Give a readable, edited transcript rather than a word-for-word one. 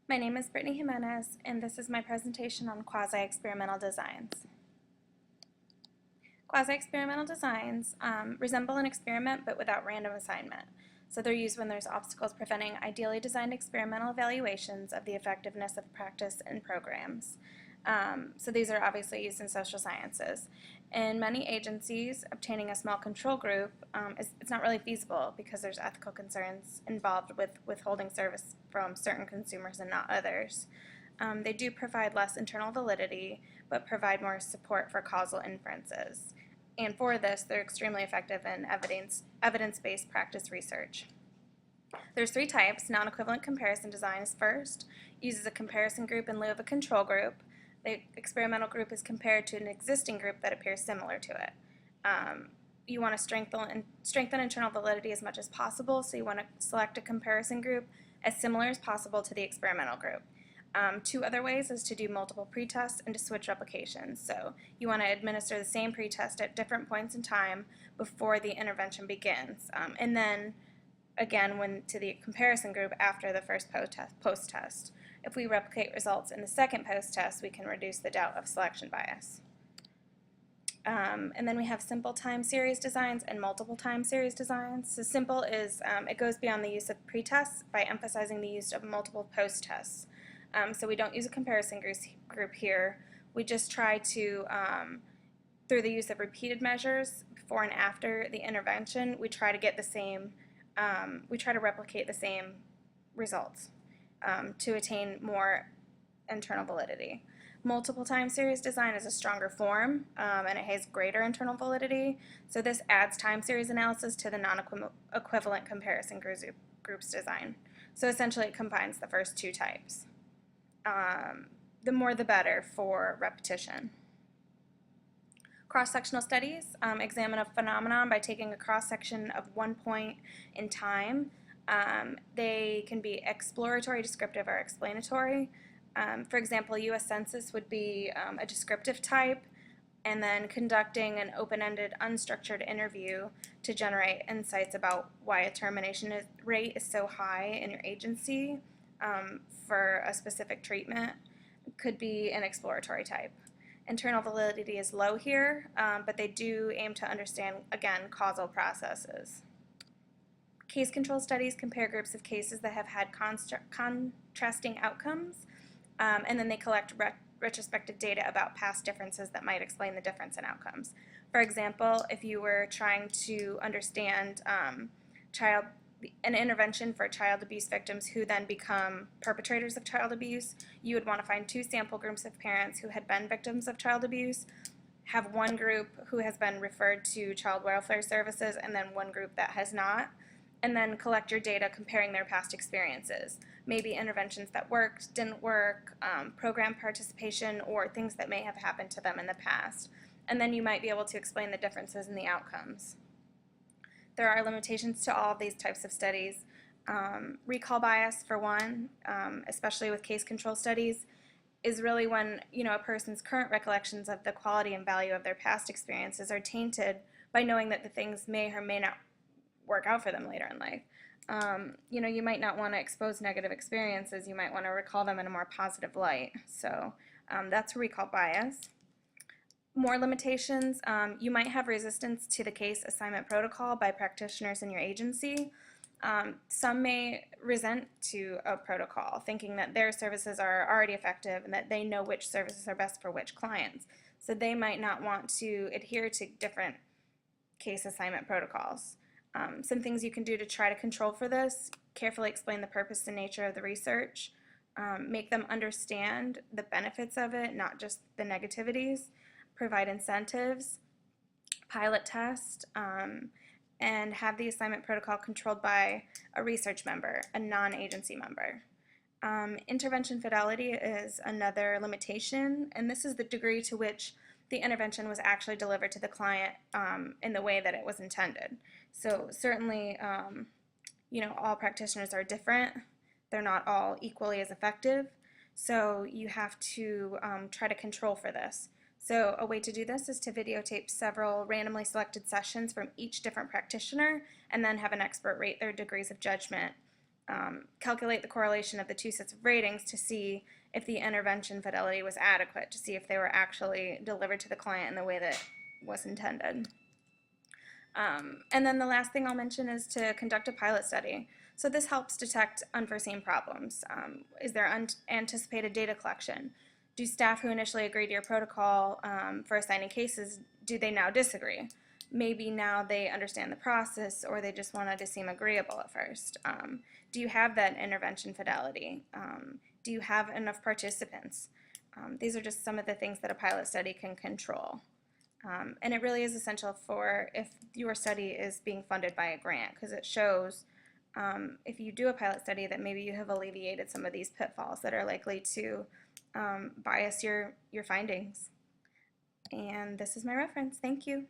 My name is Brittany Jimenez, and this is my presentation on quasi-experimental designs. Quasi-experimental designs resemble an experiment but without random assignment. So they're used when there's obstacles preventing ideally designed experimental evaluations of the effectiveness of practice and programs. So these are obviously used in social sciences. In many agencies, obtaining a small control group it's not really feasible because there's ethical concerns involved with withholding service from certain consumers and not others. They do provide less internal validity, but provide more support for causal inferences. And for this, they're extremely effective in evidence-based practice research. There's three types. Non-equivalent comparison design is first, uses a comparison group in lieu of a control group. The experimental group is compared to an existing group that appears similar to it. You want to strengthen internal validity as much as possible, so you want to select a comparison group as similar as possible to the experimental group. Two other ways is to do multiple pretests and to switch replications. So you want to administer the same pretest at different points in time before the intervention begins. And then again when to the comparison group after the first post-test. If we replicate results in the second post-test, we can reduce the doubt of selection bias. And then we have simple time series designs and multiple time series designs. So simple is it goes beyond the use of pretests by emphasizing the use of multiple post-tests. So we don't use a comparison group here. We just try to, through the use of repeated measures before and after the intervention, we try to get the same, we try to replicate the same results to attain more internal validity. Multiple time series design is a stronger form and it has greater internal validity. So this adds time series analysis to the non-equivalent comparison groups design. So essentially it combines the first two types. The more the better for repetition. Cross-sectional studies examine a phenomenon by taking a cross-section of one point in time. They can be exploratory, descriptive, or explanatory. For example, U.S. Census would be a descriptive type, and then conducting an open-ended, unstructured interview to generate insights about why a termination rate is so high in your agency for a specific treatment could be an exploratory type. Internal validity is low here, but they do aim to understand, again, causal processes. Case control studies compare groups of cases that have had contrasting outcomes, and then they collect retrospective data about past differences that might explain the difference in outcomes. For example, if you were trying to understand an intervention for child abuse victims who then become perpetrators of child abuse, you would want to find two sample groups of parents who had been victims of child abuse, have one group who has been referred to child welfare services, and then one group that has not, and then collect your data comparing their past experiences. Maybe interventions that worked, didn't work, program participation, or things that may have happened to them in the past. And then you might be able to explain the differences in the outcomes. There are limitations to all of these types of studies. Recall bias, for one, especially with case control studies, is really when a person's current recollections of the quality and value of their past experiences are tainted by knowing that the things may or may not work out for them later in life. You might not want to expose negative experiences. You might want to recall them in a more positive light. So that's recall bias. More limitations, you might have resistance to the case assignment protocol by practitioners in your agency. Some may resent to a protocol, thinking that their services are already effective and that they know which services are best for which clients. So they might not want to adhere to different case assignment protocols. Some things you can do to try to control for this: carefully explain the purpose and nature of the research, make them understand the benefits of it, not just the negativities, provide incentives, pilot test, and have the assignment protocol controlled by a research member, a non-agency member. Intervention fidelity is another limitation, and this is the degree to which the intervention was actually delivered to the client in the way that it was intended. So certainly, all practitioners are different. They're not all equally as effective, so you have to try to control for this. So a way to do this is to videotape several randomly selected sessions from each different practitioner and then have an expert rate their degrees of judgment calculate the correlation of the two sets of ratings to see if the intervention fidelity was adequate, to see if they were actually delivered to the client in the way that was intended. And then the last thing I'll mention is to conduct a pilot study. So this helps detect unforeseen problems. Is there unanticipated data collection? Do staff who initially agreed to your protocol for assigning cases, do they now disagree? Maybe now they understand the process, or they just wanted to seem agreeable at first. Do you have that intervention fidelity? Do you have enough participants? These are just some of the things that a pilot study can control. And it really is essential for if your study is being funded by a grant, because it shows if you do a pilot study that maybe you have alleviated some of these pitfalls that are likely to bias your findings. And this is my reference. Thank you.